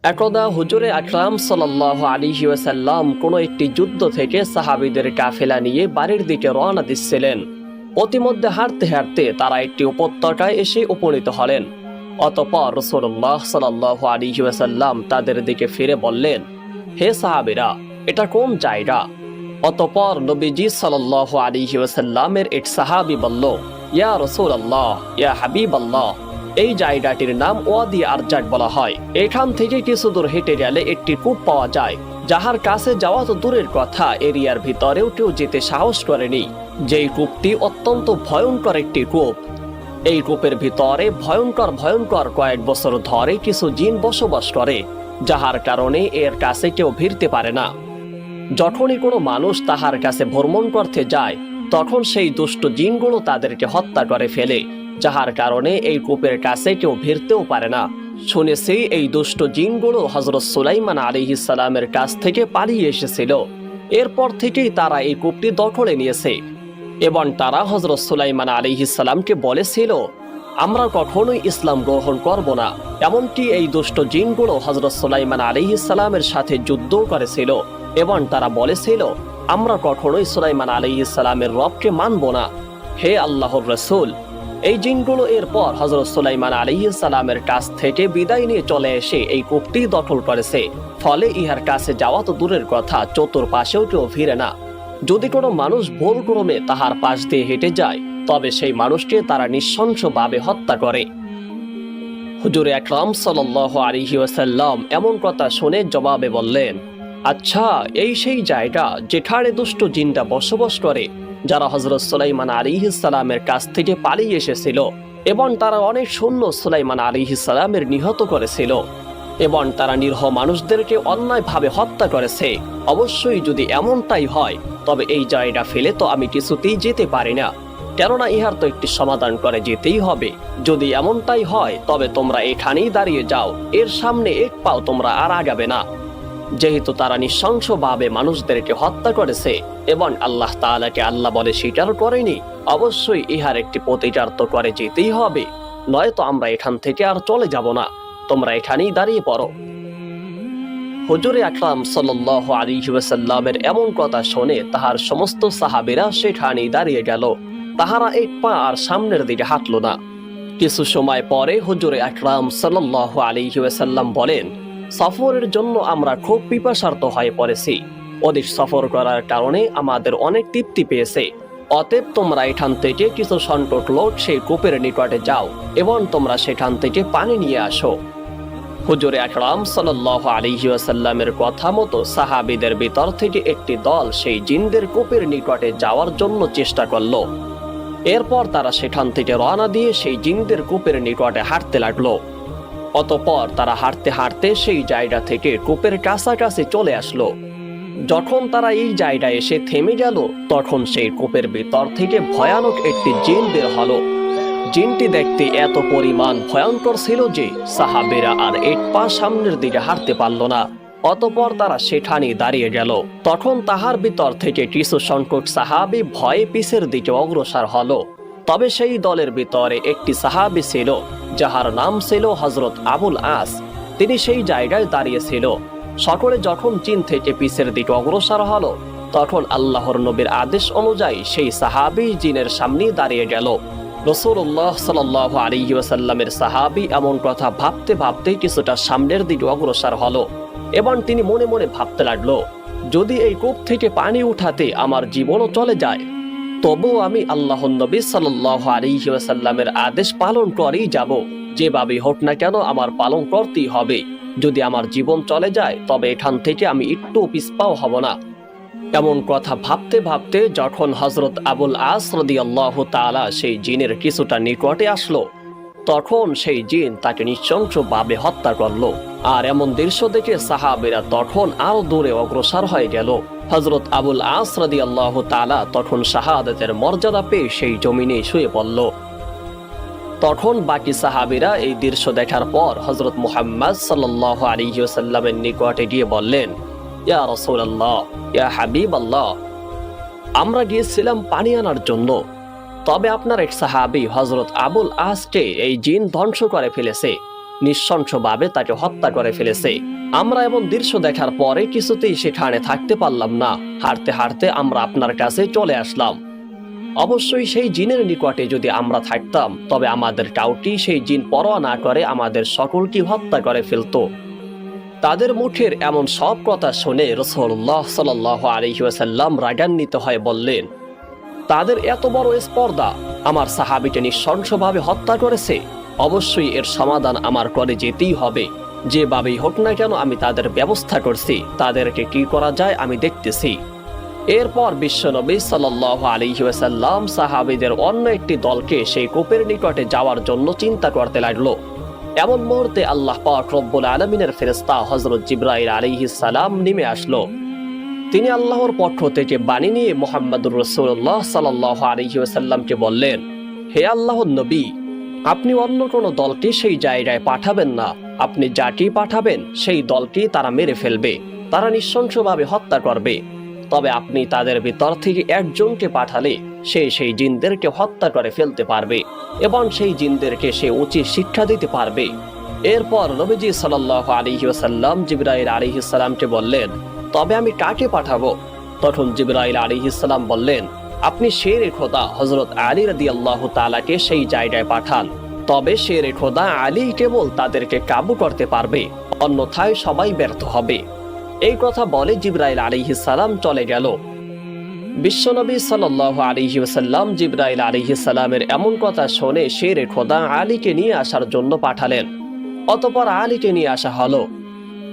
একদা হুজুরে আকরাম সাল্লাল্লাহু আলাইহি ওয়াসাল্লাম কোনো একটি যুদ্ধ থেকে সাহাবীদের কাফেলা নিয়ে বাড়ির দিকে রওনা দিচ্ছিলেন। অতিমধ্যে হাঁটতে হাঁটতে তারা একটি উপত্যকায় এসে উপনীত হলেন। অতঃপর রাসূলুল্লাহ সাল্লাল্লাহু আলাইহি ওয়াসাল্লাম তাদের দিকে ফিরে বললেন, হে সাহাবীরা, এটা কোন জায়গা? অতঃপর নবীজি সাল্লাল্লাহু আলাইহি ওয়াসাল্লামের এক সাহাবী বলল, ইয়া রাসূলুল্লাহ, ইয়া হাবিবাল্লাহ, এই জায়গাটির নাম ওয়াদি আরজাক বলা হয়। এখান থেকে কিছু দূর হেঁটে গেলে একটি কূপ পাওয়া যায়, যাহার কাছে যাওয়া তো দূরের কথা, এরিয়ার ভিতরেও কেউ যেতে সাহস করেনি। যেই কূপটি অত্যন্ত ভয়ঙ্কর একটি কূপ। এই কূপের ভিতরে ভয়ঙ্কর ভয়ঙ্কর কয়েক বছর ধরে কিছু জিন বসবাস করে, যাহার কারণে এর কাছে কেউ ভিড়তে পারে না। যখনই কোনো মানুষ তাহার কাছে ভ্রমণ করতে যায়, তখন সেই দুষ্ট জিনগুলো তাদেরকে হত্যা করে ফেলে, যাহার কারণে এই কূপের কাছে কেউ ভিড়তেও পারে না। শুনেছি এই দুষ্ট জিনগুলো হযরত সুলাইমান আলাইহিস সালামের কাছ থেকে পালিয়ে এসেছিল। এরপর থেকেই তারা এই কূপটি দখলে নিয়েছে এবং তারা হযরত সুলাইমান আলাইহিস সালামকে বলেছিল, আমরা কখনোই ইসলাম গ্রহণ করব না। এমনকি এই দুষ্ট জিনগুলো হযরত সুলাইমান আলাইহিস সালামের সাথে যুদ্ধও করেছিল এবং তারা বলেছিল, আমরা কখনোই সুলাইমান আলাইহিস সালামের রবকে মানব না। হে আল্লাহর রাসূল, এই জিনগুলো এরপর হযরত সুলাইমান আলাইহিস সালামের কাছ থেকে বিদায় নিয়ে চলে এসে এই কূপটি দখল করেছে। ফলে ইহার কাছে যাওয়া তো দূরের কথা, চতুর্পাশেও কেউ ফিরে না। যদি কোনো মানুষ ভুলক্রমে তাহার পাশ দিয়ে হেঁটে যায়, তবে সেই মানুষকে তারা নৃশংসভাবে হত্যা করে। হুজুরে আকরাম সাল্লাল্লাহু আলাইহি ওয়াসাল্লাম এমন কথা শুনে জবাবে বললেন, আচ্ছা, এই সেই জায়গা যেখানে দুষ্ট জিনটা বসবাস করে, যারা হযরত সুলাইমান আলাইহিস সালামের কাছ থেকে পালিয়ে এসেছিল এবং তারা অনেক সৈন্য সুলাইমান আলাইহিস সালামের নিহত করেছিল এবং তারা নিরীহ মানুষদেরকে অন্যায়ভাবে হত্যা করেছে। অবশ্যই যদি এমনটাই হয়, তবে এই জায়গা ফেলে তো আমি কিছুতেই যেতে পারি না, কেননা ইহার তো একটি সমাধান করে যেতেই হবে। যদি এমনটাই হয়, তবে তোমরা এখানেই দাঁড়িয়ে যাও, এর সামনে এক পাও তোমরা আর আগাবে না। যেহেতু তারা নৃশংসভাবে মানুষদেরকে হত্যা করেছে এবং আল্লাহ তাআলাকে আল্লাহ বলে স্বীকার করেনি, অবশ্যই ইহার একটি প্রতিকার তো করে যেতেই হবে, নয়তো আমরা এখান থেকে আর চলে যাব না। তোমরা এখানেই দাঁড়িয়ে পড়ো। হুজুরে আকরাম সাল্লাল্লাহু আলাইহি ওয়াসাল্লামের এমন কথা শুনে তাহার সমস্ত সাহাবীরা সেখানেই দাঁড়িয়ে গেল। তাহারা এক পা আর সামনের দিকে হাঁটল না। কিছু সময় পরে হুজুরে আকরাম সাল্লাল্লাহু আলাইহি ওয়াসাল্লাম বলেন, সফরের জন্য আমরা খুব পিপাসার্ত হয়ে পড়েছি। অধিক সফর করার কারণে আমাদের অনেক তৃপ্তি পেয়েছে। অতএব তোমরা এখান থেকে কিছু সংকট লোক সেই কূপের নিকটে যাও এবং তোমরা সেখান থেকে পানি নিয়ে আসো। হুজুরে আকরাম সাল্লাল্লাহু আলাইহি ওয়াসাল্লামের কথা মতো সাহাবীদের ভিতর থেকে একটি দল সেই জিনদের কূপের নিকটে যাওয়ার জন্য চেষ্টা করল। এরপর তারা সেখান থেকে রওনা দিয়ে সেই জিনদের কূপের নিকটে হাঁটতে লাগলো। অতঃপর তারা হাঁটতে হাঁটতে সেই জায়গা থেকে কূপের কাছাকাছি চলে আসলো। যখন তারা এই জায়গায় এসে থেমে গেল, তখন সেই কূপের ভিতর থেকে ভয়ানক একটি জিন বের হলো। জিনটি দেখতে এত পরিমাণ ভয়ঙ্কর ছিল যে সাহাবীরা আর এক পা সামনের দিকে হাঁটতে পারল না। অতঃপর তারা সেখানেই দাঁড়িয়ে গেল। তখন তাহার ভিতর থেকে কিছু সংখ্যক সাহাবী ভয়ে পিছের দিকে অগ্রসর হলো। তবে সেই দলের ভিতরে একটি সাহাবী ছিল, যাহার নাম ছিল হযরত আবুল আস। তিনি সেই জায়গায় দাঁড়িয়েছিল। সকলে যখন জিন থেকে পিছের দিকে অগ্রসর হলো, তখন আল্লাহর নবীর আদেশ অনুযায়ী সেই সাহাবী জিনের সামনে দাঁড়িয়ে গেল। রাসূলুল্লাহ সাল্লাল্লাহু আলাইহি ওয়াসাল্লামের সাহাবী এমন কথা ভাবতে ভাবতে কিছুটা সামনের দিকে অগ্রসর হলো এবং তিনি মনে মনে ভাবতে লাগলো, যদি এই কূপ থেকে পানি উঠাতে আমার জীবনও চলে যায়, তবুও আমি আল্লাহর নবী সাল্লাল্লাহু আলাইহি ওয়াসাল্লামের আদেশ পালন করেই যাব। যেভাবে হোক না কেন আমার পালন করতেই হবে। যদি আমার জীবন চলে যায়, তবে এখান থেকে আমি একটু পিছপাও হব না। এমন কথা ভাবতে ভাবতে যখন হযরত আবুল আস রাদিয়াল্লাহু তাআলা সেই জিনের কিছুটা নিকটে আসলো, তখন সেই জিন তাকে নৃশংসভাবে হত্যা করলো। আর এমন দৃশ্য দেখে সাহাবীরা তখন আরো দূরে অগ্রসর হয়ে গেল। হযরত আবুল আস রাদিয়াল্লাহু তাআলা তখন শাহাদাতের মর্যাদা পেয়ে সেই জমিনে শুয়ে পড়ল। তখন বাকি সাহাবীরা এই দৃশ্য দেখার পর হযরত মুহাম্মদ সাল্লাল্লাহু আলাইহি ওয়াসাল্লামের নিকটে গিয়ে বললেন, ইয়া রাসূলুল্লাহ, ইয়া হাবিবাল্লাহ, আমরা গিয়েছিলাম পানি আনার জন্য, তবে আপনার এক সাহাবী হযরত আবুল আসকে এই জিন ধ্বংস করে ফেলেছে। নৃশংসভাবে তাকে হত্যা করে ফেলেছে। আমরা এমন দৃশ্য দেখার পরে কিছুতেই সেখানে থাকতে পারলাম না। হাঁটতে হাঁটতে আমরা আপনার কাছে চলে আসলাম। অবশ্যই সেই জিনের নিকটে যদি আমরা থাকতাম তবে আমাদের কাউটি সেই জিন পরোয়া না করে আমাদের সকলকে হত্যা করে ফেলতো। তাদের মুখের এমন সব কথা শুনে রাসূলুল্লাহ সাল্লাল্লাহু আলাইহি ওয়াসাল্লাম রাগান্বিত হয়ে বললেন, তাদের এত বড় স্পর্ধা, আমার সাহাবীকে নৃশংসভাবে হত্যা করেছে। অবশ্যই এর সমাধান আমার করে যেতেই হবে। যেভাবেই হোক না কেন আমি তাদের ব্যবস্থা করছি, তাদেরকে কি করা যায় আমি দেখতেছি। এরপর বিশ্বনবী সাল্লাল্লাহু আলাইহি ওয়াসাল্লাম সাহাবীদের অন্য একটি দলকে সেই কূপের নিকটে যাওয়ার জন্য চিন্তা করতে লাগলো। এমন মুহূর্তে আল্লাহ পাক রব্বুল আলামিনের ফেরেশতা হযরত জিবরাইল আলাইহিস সালাম নেমে আসলো। তিনি আল্লাহর পক্ষ থেকে বাণী নিয়ে মুহাম্মদুর রাসূলুল্লাহ সাল্লাল্লাহু আলাইহি ওয়াসাল্লামকে বললেন, হে আল্লাহর নবী, আপনি অন্য কোনো দলকে সেই জায়গায় পাঠাবেন না। আপনি যাকে পাঠাবেন সেই দলকে তারা মেরে ফেলবে, তারা নৃশংসভাবে হত্যা করবে। তবে আপনি তাদের ভিতর থেকে একজনকে পাঠালে সে সেই জিনদেরকে হত্যা করে ফেলতে পারবে এবং সেই জিনদেরকে সে উচিত শিক্ষা দিতে পারবে। এরপর নবীজি সাল্লাল্লাহু আলাইহি ওয়াসাল্লাম জিবরাইল আলাইহিস সালামকে বললেন, তবে আমি কাকে পাঠাবো? তখন জিবরাইল আলাইহিস সালাম বললেন, আপনি শেরে খোদা হযরত আলী রাদিয়াল্লাহু তাআলাকে সেই জায়গায় পাঠান। তবে শেরে খোদা আলী কেবল তাদেরকে কাবু করতে পারবে, অন্যথায় সবাই ব্যর্থ হবে। এই কথা বলে জিবরাইল আলাইহিস সালাম চলে গেল। বিশ্বনবী সাল্লাল্লাহু আলাইহি ওয়াসাল্লাম জিবরাইল আলাইহিস সালামের এমন কথা শুনে শেরে খোদা আলীকে নিয়ে আসার জন্য পাঠালেন। অতঃপর আলীকে নিয়ে আসা হলো।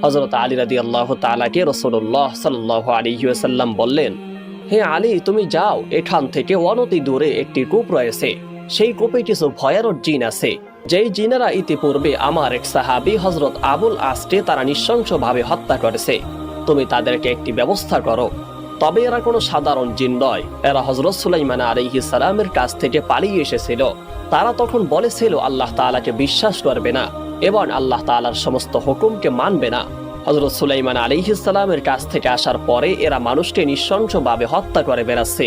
হযরত আলী রাদিয়াল্লাহু তাআলাকে রাসূলুল্লাহ সাল্লাল্লাহু আলাইহি ওয়াসাল্লাম বললেন, হে আলী, তুমি যাও, এখান থেকে অনতি দূরে একটি কূপ রয়েছে। সেই কূপে কিছু ভয়ানক জিন আছে, যেই জিনেরা ইতিপূর্বে আমার এক সাহাবী হযরত আবুল আসকে তারা নৃশংসভাবে হত্যা করেছে। তুমি তাদেরকে একটি ব্যবস্থা করো। তবে এরা কোনো সাধারণ জিন নয়, এরা হযরত সুলাইমান আলাইহিস সালামের কাছ থেকে পালিয়ে এসেছিল। তারা তখন বলেছিল আল্লাহ তাআলাকে বিশ্বাস করবে না এবং আল্লাহ তাআলার সমস্ত হুকুমকে মানবে না। হযরত সুলাইমান আলাইহিস সালামের কাছ থেকে আসার পরে এরা মানুষকে নৃশংসভাবে হত্যা করে বেড়াচ্ছে।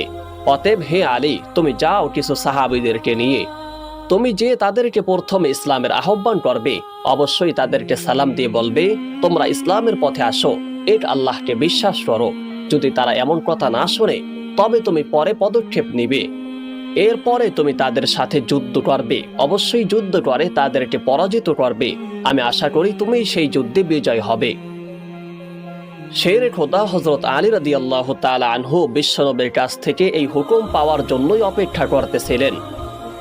অতএব হে আলী, তুমি যাও কিছু সাহাবীদেরকে নিয়ে। তুমি যে তাদেরকে প্রথমে ইসলামের আহ্বান করবে, অবশ্যই তাদেরকে সালাম দিয়ে বলবে, তোমরা ইসলামের পথে আসো, এক আল্লাহকে বিশ্বাস করো। যদি তারা এমন কথা না শোনে তবে তুমি পরে পদক্ষেপ নিবে। এরপরে তুমি তাদের সাথে যুদ্ধ করবে, অবশ্যই যুদ্ধ করে তাদেরকে পরাজিত করবে। আমি আশা করি তুমি সেই যুদ্ধে বিজয় হবে। শেরে খোদা হযরত আলী রাদিয়াল্লাহু তাআলা আনহু বিশ্বনবীর কাছ থেকে এই হুকুম পাওয়ার জন্যই অপেক্ষা করতেছিলেন।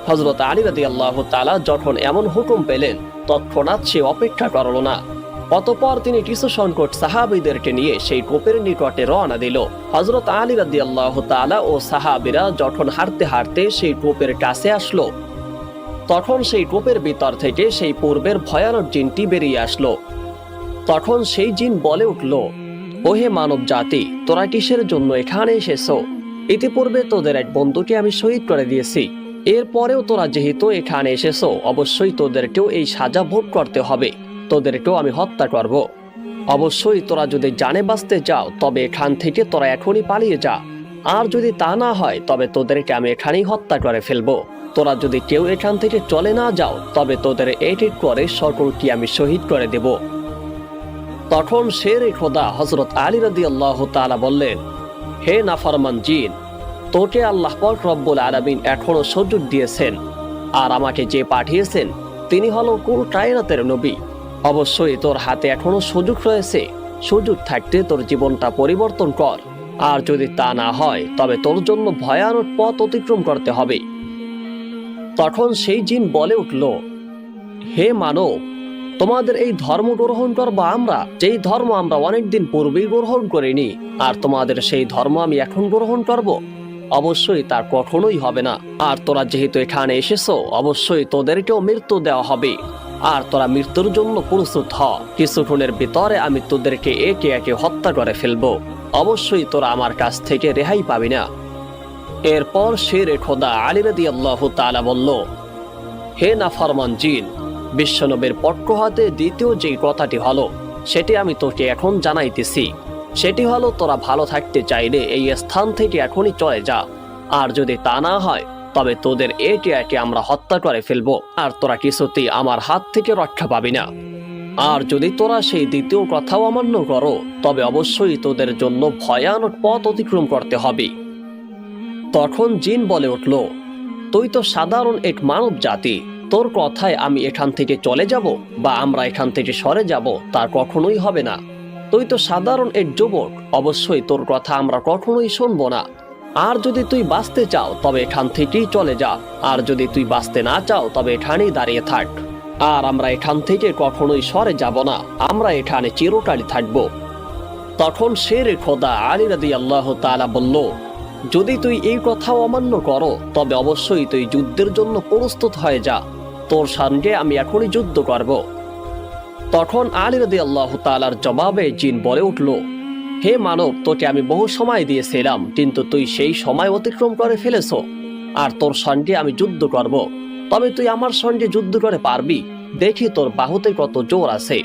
হযরত আলী রাদিয়াল্লাহু তাআলা যখন এমন হুকুম পেলেন তৎক্ষণাৎ সে অপেক্ষা করল না। অতঃপর তিনি কিছু সংকট সাহাবীদেরকে নিয়ে সেই কূপের নিকটে রওনা দিল। হযরত আলী রাদিয়াল্লাহু তাআলা ও সাহাবীরা যখন হাঁটতে হাঁটতে সেই কূপের কাছে আসলো, তখন সেই কূপের ভিতর থেকে সেই পূর্বের ভয়ানক জিনটি বেরিয়ে আসলো। তখন সেই জিন বলে উঠল, ওহে মানব জাতি, তোরা কিসের জন্য এখানে এসেছো? ইতিপূর্বে তোদের এক বন্ধুকে আমি শহীদ করে দিয়েছি। এরপরেও তোরা যেহেতু এখানে এসেছো, অবশ্যই তোদেরকেও এই সাজা ভোগ করতে হবে। তোদেরকেও আমি হত্যা করব। অবশ্যই তোরা যদি জানে বাঁচতে চাও তবে এখান থেকে তোরা এখনই পালিয়ে যা। আর যদি তা না হয় তবে তোদেরকে আমি এখানেই হত্যা করে ফেলবো। তোরা যদি কেউ এখান থেকে চলে না যাও তবে তোদের এক এক করে সকলকে আমি শহীদ করে দেব। তখন শেরে খোদা হযরত আলী রাদিয়াল্লাহু তাআলা বললেন, হে নাফরমান জিন, তোকে আল্লাহ পাক রব্বুল আলামিন এখনো সুযোগ দিয়েছেন, আর আমাকে যে পাঠিয়েছেন তিনি হলো কুল কায়নাতের নবী। অবশ্যই তোর হাতে এখনো সুযোগ রয়েছে। সুযোগ থাকতে তোর জীবনটা পরিবর্তন কর, আর যদি তা না হয় তবে তোর জন্য ভয়ানক পথ অতিক্রম করতে হবে। তখন সেই জিন বলে উঠল, হে মানব, তোমাদের এই ধর্ম গ্রহণ করবো আমরা, যেই ধর্ম আমরা অনেকদিন পূর্বেই গ্রহণ করিনি, আর তোমাদের সেই ধর্ম আমি এখন গ্রহণ করব? অবশ্যই তা কখনোই হবে না। আর তোরা যেহেতু এখানে এসেছো, অবশ্যই তোদেরকেও মৃত্যু দেওয়া হবে। আর তোরা মৃত্যুর জন্য প্রস্তুত হ। কিছুক্ষণের ভিতরে আমি তোদেরকে একে একে হত্যা করে ফেলবো। অবশ্যই তোরা আমার কাছ থেকে রেহাই পাবি না। এরপর শেরে খোদা আলী রাদিয়াল্লাহু তাআলা বলল, হে নাফরমান জিন, বিশ্বনবীর পক্ষ হতে দ্বিতীয় যে কথাটি হলো সেটি আমি তোকে এখন জানাইতেছি। সেটি হলো, তোরা ভালো থাকতে চাইলে এই স্থান থেকে এখনই চলে যা। আর যদি তা না হয় তবে তোদের এটি আমরা হত্যা করে ফেলবো, আর তোরা কিছুতেই আমার হাত থেকে রক্ষা পাবি না। আর যদি তোরা সেই দ্বিতীয় কথাও অমান্য করো, তবে অবশ্যই তোদের জন্য ভয়ানক পথ অতিক্রম করতে হবে। তখন জিন বলে উঠল, তুই তো সাধারণ এক মানব জাতি, তোর কথায় আমি এখান থেকে চলে যাব বা আমরা এখান থেকে সরে যাব তা কখনোই হবে না। তুই তো সাধারণ এক যুবক, অবশ্যই তোর কথা আমরা কখনোই শুনবো না। আর যদি তুই বাঁচতে চাও তবে এখান থেকেই চলে যা, আর যদি তুই বাঁচতে না চাও তবে এখানেই দাঁড়িয়ে থাক। আর আমরা এখান থেকে কখনোই সরে যাব না, আমরা এখানে চিরকালই থাকবো। তখন শের খোদা আলী রাদিয়াল্লাহু তাআলা বলল, যদি তুই এই কথা অমান্য করো তবে অবশ্যই তুই যুদ্ধের জন্য প্রস্তুত হয়ে যা, তোর সঙ্গে আমি এখনই যুদ্ধ করব। তখন আলী রাদিয়াল্লাহু তাআলার জবাবে জিন বলে উঠল, হে মানব, তোকে আমি বহু সময় দিয়েছিলাম, কিন্তু তুই সেই সময় অতিক্রম করে ফেলেছ, আর তোর সঙ্গে আমি যুদ্ধ করব। তবে তুই আমার সঙ্গে যুদ্ধ করে পারবি? দেখি তোর বাহুতে কত জোর আছে।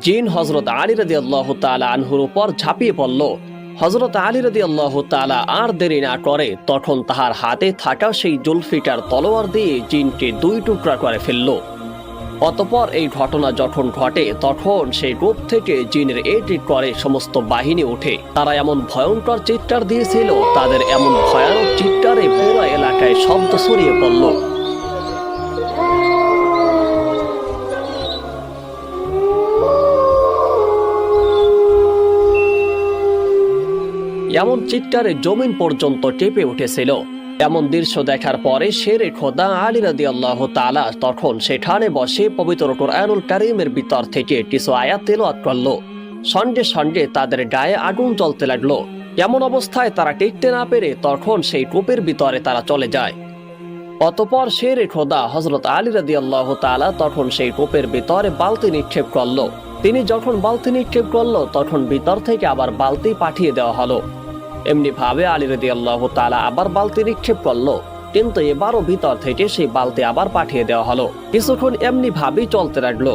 জিন হযরত আলী রাদিয়াল্লাহু তাআলা আনহুর উপর ঝাঁপিয়ে পড়ল। হযরত আলী রাদিয়াল্লাহু তাআলা আর দেরি না করে তখন তাহার হাতে থাকা সেই জুলফিকার তলোয়ার দিয়ে জিনকে দুই টুকরা করে ফেলল। অতঃপর এই ঘটনা যখন ঘটে তখন সেই রূপ থেকে জিনের এটি করে সমস্ত বাহিনী ওঠে। তারা এমন ভয়ঙ্কর চিৎকার দিয়েছিল, তাদের এমন ভয়ানক চিৎকারে পুরো এলাকায় শব্দ ছড়িয়ে পড়ল। এমন চিৎকারে জমিন পর্যন্ত কেঁপে উঠেছিল। এমন দৃশ্য দেখার পরে শেরে খোদা আলী রাদিয়াল্লাহু তাআলা তখন সেখানে বসে পবিত্র কুরআনুল কারীমের ভিতর থেকে কিছু আয়াত তেলাওয়াত করল। সঙ্গে সঙ্গে তাদের গায়ে আগুন জ্বলতে লাগলো। এমন অবস্থায় তারা টিকতে না পেরে তখন সেই কূপের ভিতরে তারা চলে যায়। অতঃপর শেরে খোদা হযরত আলী রাদিয়াল্লাহু তাআলা তখন সেই কূপের ভিতরে বালতি নিক্ষেপ করল। তিনি যখন বালতি নিক্ষেপ করল তখন ভিতর থেকে আবার বালতি পাঠিয়ে দেওয়া হলো। এমনি ভাবে আলী রাদিয়াল্লাহু তাআলা আবার বালতি নিক্ষেপ করলো, কিন্তু এবারও ভিতর থেকে সেই বালতি আবার পাঠিয়ে দেওয়া হলো। কিছুক্ষণ এমনি ভাবেই চলতে লাগলো।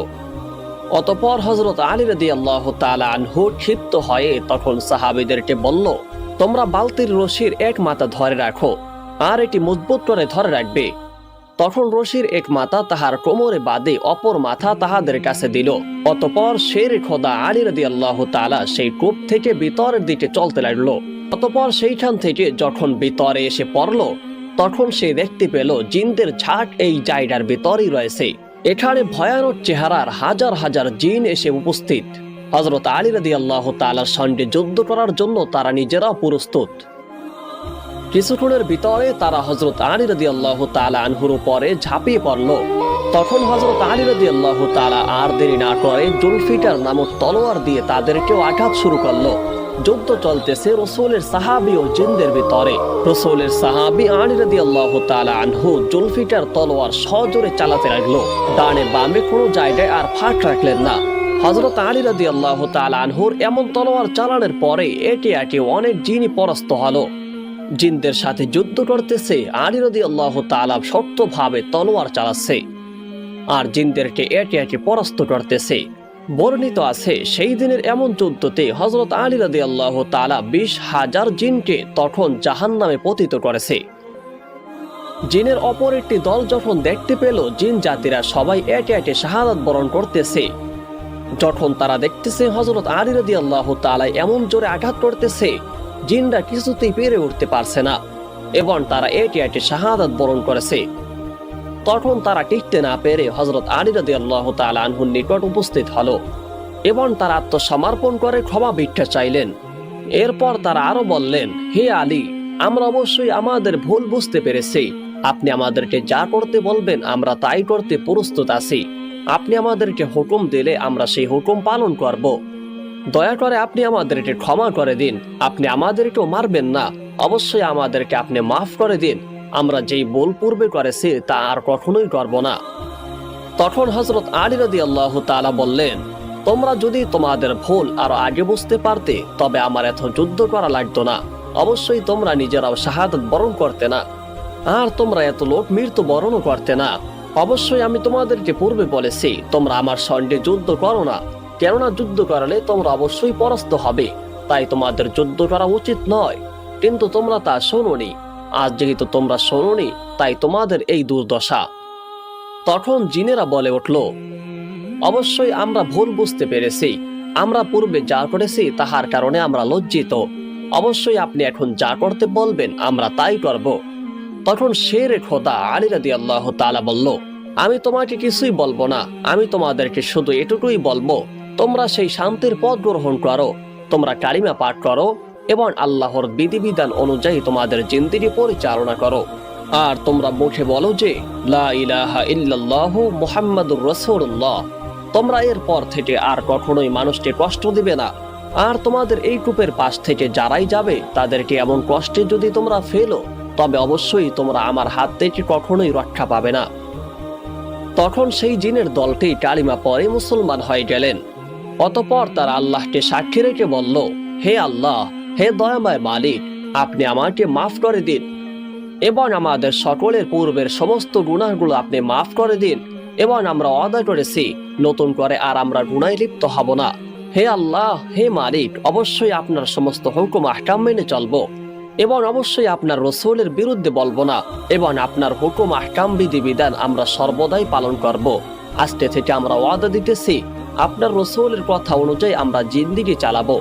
অতঃপর হযরত আলী রাদিয়াল্লাহু তাআলা আনহু ক্ষিপ্ত হয়ে তখন সাহাবীদেরকে বলল, তোমরা বালতির রশির এক মাথা ধরে রাখো, আর এটি মজবুত করে ধরে রাখবে। তখন রশির এক মাথা তাহার কোমরে বাঁধে অপর মাথা তাহাদের কাছে দিল। অতঃপর শেরে খোদা আলী রাদিয়াল্লাহু তাআলা সেই কূপ থেকে ভিতরের দিকে চলতে লাগলো। অতঃপর সেইখান থেকে যখন ভিতরে এসে পড়ল তখন সে দেখতে পেল জিনদের ঝাঁক এই জায়গার ভিতরেই রয়েছে। এখানে ভয়ানক চেহারার হাজার হাজার জিন এসে উপস্থিত। হযরত আলী রাদিয়াল্লাহু তাআলার সঙ্গে যুদ্ধ করার জন্য তারা নিজেরাও প্রস্তুত। কিছুক্ষণের ভিতরে তারা হযরত আলী রাদিয়াল্লাহু তাআলা আনহুর উপরে ঝাঁপিয়ে পড়ল। তখন হযরত আলী রাদিয়াল্লাহু তাআলা আর দেরি না করে জুলফিকার নামক তলোয়ার দিয়ে তাদেরকেও আঘাত শুরু করলো। যুদ্ধ চলতেছে রাসূলের সাহাবী ও জিনদের ভিতরে। রাসূলের সাহাবী আলী রাদিয়াল্লাহু তাআলা আনহু জুলফিকার তলোয়ার সজোরে চালাতে লাগলো। ডানে বামে কোনো জায়গায় আর ফাঁক রাখলেন না। হযরত আলী রাদিয়াল্লাহু তাআলা আনহুর এমন তলোয়ার চালানোর পরে একে একে অনেক জিনই পরাস্ত হলো। জিনদের সাথে যুদ্ধ করতেছে আলী রাদিয়াল্লাহু তাআলা শক্তভাবে তলোয়ার চালাচ্ছে, আর জিনদেরকে একে একে পরাস্ত করতেছে। বর্ণিত আছে সেই দিনের এমন যুদ্ধতে হযরত আলী রাদিয়াল্লাহু তাআলা 20,000 জিনকে তখন জাহান্নামে পতিত করেছে। জিনের অপর একটি দল যখন দেখতে পেল জিন জাতিরা সবাই একে একে শাহাদাত বরণ করতেছে, যখন তারা দেখতেছে হযরত আলী রাদিয়াল্লাহু তাআলা এমন জোরে আঘাত করতেছে জিনরা কিছুতেই পেরে উঠতে পারছে না এবং তারা একে একে শাহাদাত বরণ করেছে, তখন তারা টিকতে না পেরে হযরত আলী রাদিয়াল্লাহু তাআলা আনহুর নিকট উপস্থিত হলো এবং তারা আত্মসমর্পণ করে ক্ষমা ভিক্ষা চাইলেন। এরপর তারা আরো বললেন, হে আলী, আমরা অবশ্যই আমাদের ভুল বুঝতে পেরেছি। আপনি আমাদেরকে যা করতে বলবেন আমরা তাই করতে প্রস্তুত আছি। আপনি আমাদেরকে হুকুম দিলে আমরা সেই হুকুম পালন করব। দয়া করে আপনি আমাদেরকে ক্ষমা করে দিন। আপনি আমাদেরকেও মারবেন না, অবশ্যই আমাদেরকে আপনি মাফ করে দিন। আমরা যেই ভুল পূর্বে করেছি তা আর কখনোই করব না। তখন হযরত আলী রাদিয়াল্লাহু তাআলা বললেন, তোমরা যদি তোমাদের ভুল আরো আগে বুঝতে পারতে তবে আমার এত যুদ্ধ করা লাগতো না। অবশ্যই তোমরা নিজেরাও শাহাদাত বরণ করতে না, আর তোমরা এত লোক মৃত্যু বরণও করতে না। অবশ্যই আমি তোমাদেরকে পূর্বে বলেছি তোমরা আমার সঙ্গে যুদ্ধ করো না, কেননা যুদ্ধ করলে তোমরা অবশ্যই পরাস্ত হবে, তাই তোমাদের যুদ্ধ করা উচিত নয়। কিন্তু তোমরা তা শোনোনি। আজ যেহেতু তোমরা শোনোনি তাই তোমাদের এই দুর্দশা। তখন জিনেরা বলে উঠল, অবশ্যই আমরা ভুল বুঝতে পেরেছি, আমরা পূর্বে যা করেছি তাহার কারণে আমরা লজ্জিত, অবশ্যই আপনি এখন যা করতে বলবেন আমরা তাই করব। তখন শেরে খোদা আলী রাদিয়াল্লাহু তাআলা বলল, আমি তোমাকে কিছুই বলবো না, আমি তোমাদেরকে শুধু এটুকুই বলবো, তোমরা সেই শান্তির পথ গ্রহণ করো, তোমরা কালিমা পাঠ করো এবং আল্লাহর বিধিবিধান অনুযায়ী তোমাদের জিন্দেগি পরিচালনা করো। আর তোমরা মুখে বলো যে লা ইলাহা ইল্লাল্লাহু মুহাম্মাদুর রাসূলুল্লাহ। তোমরা এর পর থেকে আর কখনোই মানুষকে কষ্ট দিবে না। আর তোমাদের এই কূপের পাশ থেকে যারাই যাবে তাদেরকে এমন কষ্টে যদি তোমরা ফেলো তবে অবশ্যই তোমরা আমার হাত থেকে কখনোই রক্ষা পাবে না। তখন সেই জিনের দলটি কালিমা পড়ে মুসলমান হয়ে গেলেন। অতঃপর তারা আল্লাহকে সাক্ষী রেখে বলল, হে আল্লাহ, হে দয়াময় মালিক, আপনি আমাকে মাফ করে দিন এবং আমাদের সকলের পূর্বের সমস্ত গুনাহগুলো আপনি মাফ করে দিন এবং আমরা ওয়াদা করেছি নতুন করে আর আমরা গুনাহে লিপ্ত হব না। হে আল্লাহ, হে মালিক, অবশ্যই আপনার সমস্ত হুকুম আহকাম মেনে চলবো এবং অবশ্যই আপনার রসুলের বিরুদ্ধে বলবো না এবং আপনার হুকুম আহকাম বিধিবিধান আমরা সর্বদাই পালন করব। আজকে থেকে আমরা ওয়াদা দিতেছি আপনার রসুলের কথা অনুযায়ী আমরা জিন্দেগি চালাবো।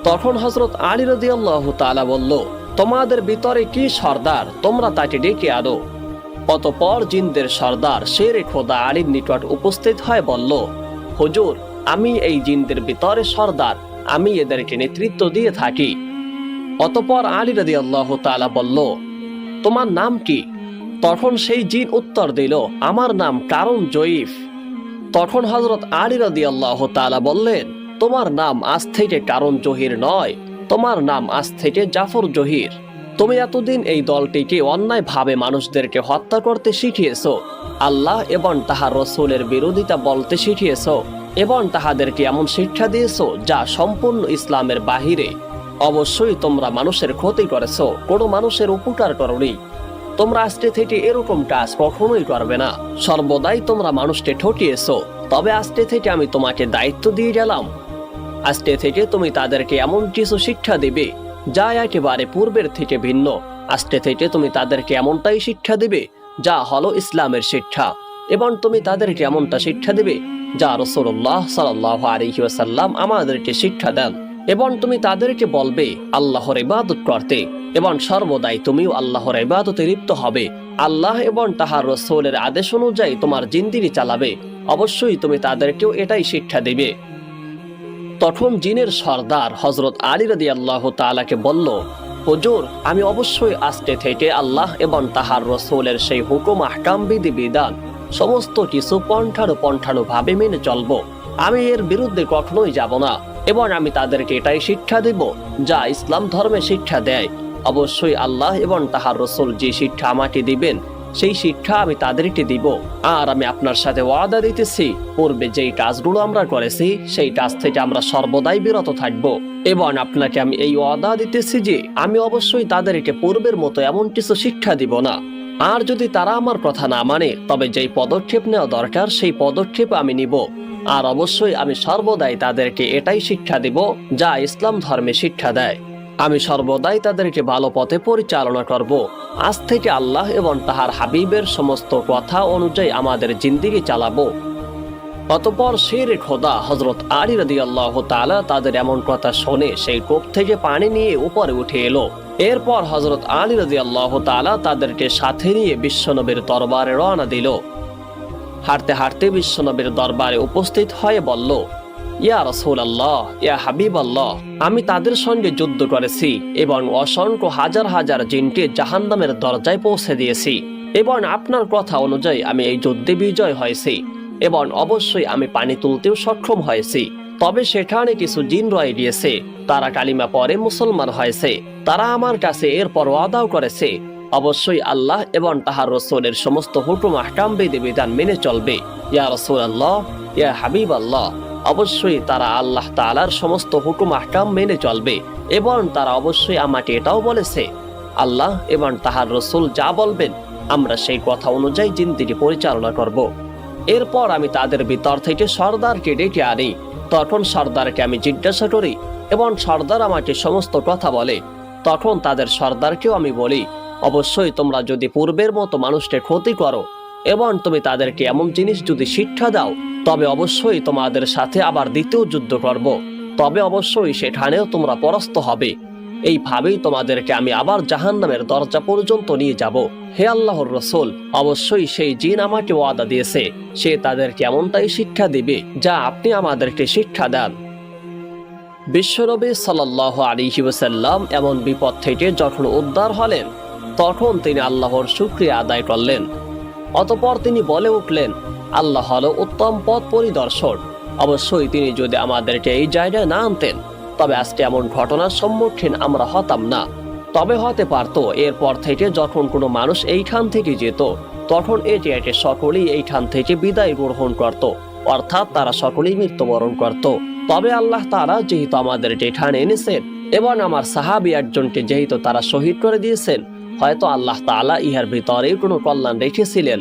তখন হযরত আলী রাদিয়াল্লাহু তাআলা বলল, তোমাদের ভিতরে কি সর্দার, তোমরা তাকে ডেকে আনো। অতঃপর জিনদের সর্দার শেরে খোদা আলীর নিকট উপস্থিত হয়ে বলল, হুজুর, আমি এই জিনদের ভিতরে সর্দার, আমি এদেরকে নেতৃত্ব দিয়ে থাকি। অতঃপর আলী রাদিয়াল্লাহু তাআলা বলল, তোমার নাম কি? তখন সেই জিন উত্তর দিল, আমার নাম কারুন জয়ীফ। তখন হযরত আলী রাদিয়াল্লাহু তাআলা বললেন, তোমার নাম আজ থেকে কারুন জহির নয়, তোমার নাম আজ থেকে জাফর জহির। তুমি এতদিন এই দলটিকে অন্যায়ভাবে মানুষদেরকে হত্যা করতে শিখিয়েছো, আল্লাহ এবং তাহার রসুলের বিরোধিতা বলতে শিখিয়েছো এবং তাহাদেরকে এমন শিক্ষা দিয়েছো যা সম্পূর্ণ ইসলামের বাহিরে। অবশ্যই তোমরা মানুষের ক্ষতি করেছো, কোনো মানুষের উপকার করনি। তোমরা আজকে থেকে এরকম কাজ কখনোই করবে না, সর্বদাই তোমরা মানুষকে ঠকিয়েছো। তবে আজকে থেকে আমি তোমাকে দায়িত্ব দিয়ে গেলাম, আজকে থেকে তুমি তাদেরকে এমন কিছু শিক্ষা দিবে যা একেবারে পূর্বের থেকে ভিন্ন। আজকে থেকে তুমি তাদেরকে এমনটাই শিক্ষা দিবে যা হলো ইসলামের শিক্ষা এবং তুমি তাদেরকে এমনটা শিক্ষা দিবে যা রাসূলুল্লাহ সাল্লাল্লাহু আলাইহি ওয়াসাল্লাম আমাদেরকে শিক্ষা দেন এবং তুমি তাদেরকে বলবে আল্লাহর ইবাদত করতে এবং সর্বদাই তুমিও আল্লাহর ইবাদতে লিপ্ত হবে। আল্লাহ এবং তাহার রাসূলের আদেশ অনুযায়ী তোমার জিন্দেগি চালাবে। অবশ্যই তুমি তাদেরকেও এটাই শিক্ষা দিবে। তখন জিনের সর্দার হযরত আলী রাদিয়াল্লাহু তাআলাকে বলল, হুজুর, আমি অবশ্যই আজকে থেকে আল্লাহ এবং তাহার রাসূলের সেই হুকুম আহকাম বিধিবিধান সমস্ত কিছু পন্থানুপন্থানুভাবে মেনে চলব। আমি এর বিরুদ্ধে কখনোই যাব না এবং আমি তাদেরকে এটাই শিক্ষা দেব যা ইসলাম ধর্মে শিক্ষা দেয়। অবশ্যই আল্লাহ এবং তাহার রাসূল যে শিক্ষা আমাকে দিবেন সেই শিক্ষা আমি তাদেরকে দিব। আর আমি আপনার সাথে ওয়াদা দিতেছি পূর্বে যেই কাজগুলো আমরা করেছি সেই কাজ থেকে আমরা সর্বদাই বিরত থাকব এবং আপনাকে আমি এই ওয়াদা দিতেছি যে আমি অবশ্যই তাদেরকে পূর্বের মতো এমন কিছু শিক্ষা দিব না। আর যদি তারা আমার কথা না মানে তবে যেই পদক্ষেপ নেওয়া দরকার সেই পদক্ষেপ আমি নিব। আর অবশ্যই আমি সর্বদাই তাদেরকে এটাই শিক্ষা দিব যা ইসলাম ধর্মে শিক্ষা দেয়। আমি সর্বদাই তাদেরকে ভালো পথে পরিচালনা করব। আজ থেকে আল্লাহ এবং তাহার হাবিবের সমস্ত কথা অনুযায়ী আমাদের জিন্দেগি চালাবো। অতঃপর শেরে খোদা হযরত আলী রাদিয়াল্লাহু তাআলা তাদের এমন কথা শুনে সেই কূপ থেকে পানি নিয়ে উপরে উঠে এলো। এরপর হযরত আলী রাদিয়াল্লাহু তাআলা তাদেরকে সাথে নিয়ে বিশ্বনবীর দরবারে রওনা দিল। হাঁটতে হাঁটতে বিশ্বনবীর দরবারে উপস্থিত হয়ে বলল, ইয়া রাসূলুল্লাহ, ইয়া হাবিবাল্লাহ, আমি তাদের সঙ্গে যুদ্ধ করেছি এবং অসংখ্য হাজার হাজার জিনকে জাহান্নামের দরজায় পৌঁছে দিয়েছি এবং আপনার কথা অনুযায়ী আমি এই যুদ্ধে বিজয় হয়েছি এবং অবশ্যই আমি পানি তুলতেও সক্ষম হয়েছি। তবে সেখানে কিছু জিন রয়ে গিয়েছে, তারা কালিমা পড়ে মুসলমান হয়েছে। তারা আমার কাছে এরপর ওয়াদাও করেছে অবশ্যই আল্লাহ এবং তাহার রাসূলের সমস্ত হুকুম আহকাম বিধিবিধান মেনে চলবে। ইয়া রাসূলুল্লাহ, ইয়া হাবিবাল্লাহ, অবশ্যই তারা আল্লাহ তাআলার সমস্ত হুকুম আহকাম মেনে চলবে এবং তারা অবশ্যই আমাকে এটাও বলেছে আল্লাহ এবং তাহার রাসূল যা বলবেন আমরা সেই কথা অনুযায়ী জিন্দেগি পরিচালনা করব। এরপর আমি তাদের ভিতর থেকে সর্দারকে ডেকে আনি। তখন সর্দারকে আমি জিজ্ঞাসা করি এবং সর্দার আমাকে সমস্ত কথা বলে। তখন তাদের সর্দারকেও আমি বলি, অবশ্যই তোমরা যদি পূর্বের মতো মানুষকে ক্ষতি করো এবং তুমি তাদেরকে এমন জিনিস যদি শিক্ষা দাও, তবে অবশ্যই তোমাদের সাথে আবার দ্বিতীয় যুদ্ধ করব। তবে অবশ্যই সেখানেও তোমরা পরাস্ত হবে। এইভাবেই তোমাদেরকে আমি আবার জাহান্নামের দরজা পর্যন্ত নিয়ে যাব। হে আল্লাহর রাসূল, অবশ্যই সেই জিন আমাকে ওয়াদা দিয়েছে, সে তাদেরকে এমনটাই শিক্ষা দিবে যা আপনি আমাদেরকে শিক্ষা দেন। বিশ্বনবী সাল্লাল্লাহু আলাইহি ওয়াসাল্লাম এমন বিপদ থেকে যখন উদ্ধার হলেন, তখন তিনি আল্লাহর শুকরিয়া আদায় করলেন। অতঃপর তিনি বলে উঠলেন, আল্লাহ হলো উত্তম পথ পরিদর্শক। অবশ্যই তিনি যদি আমাদেরকে এই জায়গায় না আনতেন, তবে আজকে এমন ঘটনার সম্মুখীন আমরা হতাম না। তবে হতে পারত এরপর থেকে যখন কোনো মানুষ এইখান থেকে যেত, তখন এটি এটি সকলেই এইখান থেকে বিদায় গ্রহণ করত, অর্থাৎ তারা সকলেই মৃত্যুবরণ করত। তবে আল্লাহ তাআলা যেহেতু আমাদেরকে এখানে এনেছেন এবং আমার সাহাবী একজনকে যেহেতু তারা শহীদ করে দিয়েছেন, হয়তো আল্লাহ তাআলা ইহার ভিতরে কোনো কল্যাণ রেখেছিলেন।